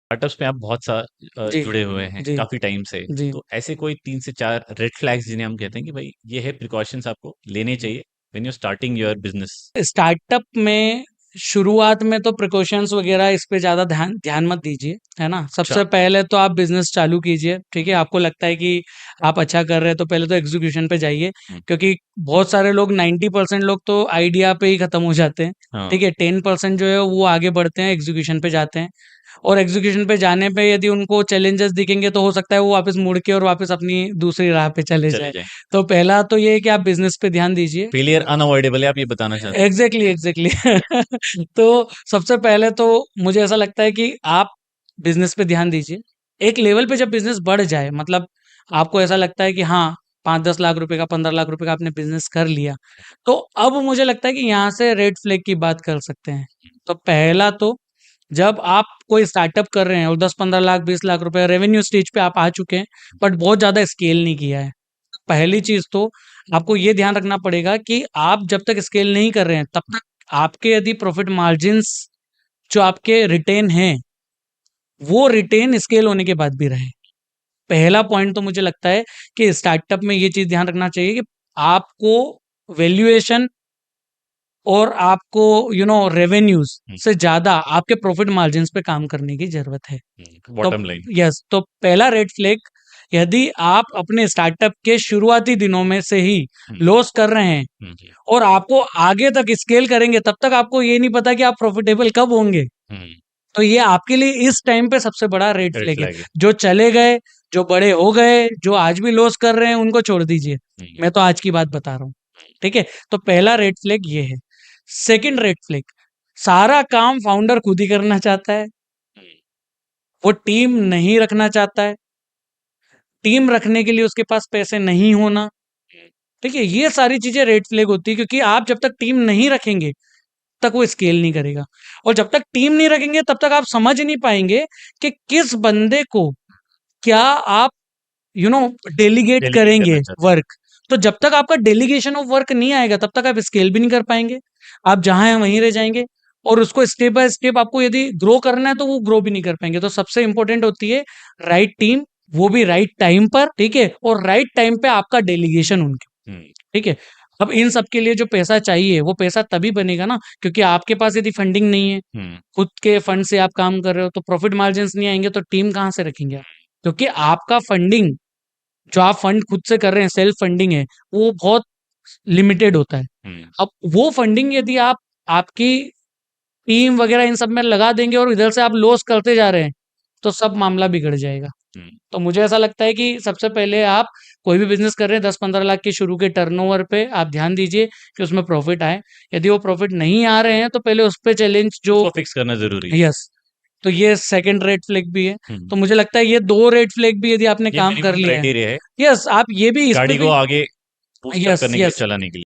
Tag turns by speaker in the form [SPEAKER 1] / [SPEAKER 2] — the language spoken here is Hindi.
[SPEAKER 1] स्टार्टअप्स में आप बहुत
[SPEAKER 2] जी,
[SPEAKER 1] जुड़े हुए हैं
[SPEAKER 2] जी,
[SPEAKER 1] काफी टाइम से।
[SPEAKER 2] जी।
[SPEAKER 1] तो ऐसे कोई 3 से 4 रेड फ्लैग्स जिन्हें हम कहते हैं कि भाई ये है प्रिकॉशंस आपको लेने चाहिए when you starting your business.
[SPEAKER 2] Startup में शुरुआत में तो प्रिकॉशंस वगैरह इस पे ज़्यादा ध्यान ध्यान मत दीजिए, है ना?
[SPEAKER 1] अच्छा।
[SPEAKER 2] सबसे पहले तो आप बिज़नेस चालू कीजिए, ठीक है? आपको लगता है कि आप अच्छा कर रहे हैं, तो पहले तो एग्ज़ीक्यूशन पे जाइए,
[SPEAKER 1] हम्म,
[SPEAKER 2] क्योंकि बहुत सारे लोग 90% लोग तो आइडिया पे ही खत्म हो जाते हैं,
[SPEAKER 1] हाँ।
[SPEAKER 2] ठीक है? 10% जो है वो आगे बढ़ते हैं, एग्ज़ीक्यूशन पे जाते हैं। और एग्जीक्यूशन पे जाने पे यदि उनको चैलेंजेस दिखेंगे तो हो सकता है वो वापस मुड़ के और वापस अपनी दूसरी राह पे चले
[SPEAKER 1] चले
[SPEAKER 2] जाए।
[SPEAKER 1] जाए।
[SPEAKER 2] तो पहला तो ये है कि आप बिजनेस पे ध्यान दीजिए।
[SPEAKER 1] फेलियर अनअवॉइडेबल है, आप ये बताना चाहते
[SPEAKER 2] एग्जैक्टली एग्जैक्टली तो सबसे पहले तो मुझे ऐसा लगता है कि आप बिजनेस पे ध्यान दीजिए। एक लेवल पे जब बिजनेस बढ़ जाए, मतलब आपको ऐसा लगता है कि हाँ, 5-10 लाख रुपए का, 15 लाख रुपए का आपने बिजनेस कर लिया, तो अब मुझे लगता है कि यहाँ से रेड फ्लैग की बात कर सकते हैं। तो पहला तो, जब आप कोई स्टार्टअप कर रहे हैं और 10-15 लाख 20 लाख रुपए रेवेन्यू स्टेज पे आप आ चुके हैं, बट बहुत ज़्यादा स्केल नहीं किया है। पहली चीज़ तो आपको ये ध्यान रखना पड़ेगा कि आप जब तक स्केल नहीं कर रहे हैं, तब तक आपके यदि प्रॉफिट मार्जिन्स जो आपके रिटेन हैं, वो रिटेन स्केल होने के बाद भी रहे। पहला पॉइंट तो मुझे लगता है कि स्टार्टअप में ये चीज़ ध्यान रखना चाहिए कि आपको वैल्यूएशन और आपको रेवेन्यूज़
[SPEAKER 1] हैं।
[SPEAKER 2] से ज़्यादा आपके प्रॉफिट मार्जिन्स पे काम करने की ज़रूरत है। तो
[SPEAKER 1] बॉटम लाइन।
[SPEAKER 2] यस, तो पहला रेड फ्लैग, यदि आप अपने स्टार्टअप के शुरुआती दिनों में से ही लॉस कर रहे हैं और आपको आगे तक स्केल करेंगे, तब तक आपको ये नहीं पता कि आप प्रॉफिटेबल कब होंगे। तो ये आपके लिए इस टाइम पे सबसे बड़ा रेड
[SPEAKER 1] रेड
[SPEAKER 2] फ्लैग है।
[SPEAKER 1] फ्लैग है।
[SPEAKER 2] जो चले गए, जो बड़े हो गए, जो आज भी लॉस कर रहे हैं, उनको छोड़ दीजिए। मैं तो आज की बात बता रहा हूँ। ठीक है? तो पहला रेड फ्लैग ये है। सेकंड रेड फ्लैग, सारा काम फाउंडर खुद ही करना चाहता है, वो टीम नहीं रखना चाहता है। टीम रखने के लिए उसके पास पैसे नहीं होना, ठीक है? ये सारी चीज़ें रेड फ्लैग होती है, क्योंकि आप जब तक टीम नहीं रखेंगे, तक वो स्केल नहीं करेगा। और जब तक टीम नहीं रखेंगे, तब तक आप समझ नहीं पाएँगे कि किस बंदे को क्या आप यू नो डेलीगेट
[SPEAKER 1] डेलीगेट करना
[SPEAKER 2] करेंगे
[SPEAKER 1] चाहते
[SPEAKER 2] वर्क। तो जब तक आपका डेलीगेशन ऑफ वर्क नहीं आएगा, तब तक आप स्केल भी नहीं कर पाएँगे। आप जहाँ हैं वहीं रह जाएँगे, और उसको स्टेप बाय स्टेप आपको यदि ग्रो करना है, तो वो ग्रो भी नहीं कर पाएँगे। तो सबसे इम्पोर्टेंट होती है राइट टीम, वो भी राइट टाइम पर, ठीक है? और राइट टाइम पे आपका डेलीगेशन उनके,
[SPEAKER 1] हैं।
[SPEAKER 2] ठीक है? अब इन सब के लिए जो पैसा चाहिए, वो पैसा तभी बनेगा ना, क्योंकि आपके पास यदि फंडिंग नहीं है, खुद के फंड से आप काम कर रहे हो, तो प्रॉफिट मार्जिन्स नहीं आएँगे, तो टीम कहाँ से रखेंगे आप? क्योंकि आपका फंडिंग, जो आप फंड खुद से कर रहे हैं, सेल्फ फंडिंग है, वो बहुत लिमिटेड होता है। अब वो फंडिंग यदि आप आपकी टीम वगैरह इन सब में लगा देंगे और इधर से आप लॉस करते जा रहे हैं, तो सब मामला बिगड़ जाएगा। तो मुझे ऐसा लगता है कि सबसे पहले आप कोई भी बिज़नेस कर रहे हैं, 10-15 लाख के शुरू के टर्नओवर पे आप ध्यान दीजिए कि उसमें प्रॉफ़िट आए। यदि वो प्रॉफ़िट नहीं आ रहे हैं, तो पहले उस पे चैलेंज जो,
[SPEAKER 1] उसको फिक्स करना ज़रूरी है।
[SPEAKER 2] यस, तो ये सेकंड रेड फ्लैग भी है।
[SPEAKER 1] हुँ।
[SPEAKER 2] तो मुझे लगता है ये 2 रेड फ्लैग भी यदि आपने
[SPEAKER 1] ये
[SPEAKER 2] काम कर
[SPEAKER 1] मिनिमम
[SPEAKER 2] लिया है,
[SPEAKER 1] क्राइटेरिया है
[SPEAKER 2] यस, आप ये भी, इस पे
[SPEAKER 1] गाड़ी को
[SPEAKER 2] भी,
[SPEAKER 1] आगे बूस्ट अप
[SPEAKER 2] यस,
[SPEAKER 1] करने के लिए,
[SPEAKER 2] यस।
[SPEAKER 1] चलाने के लिए।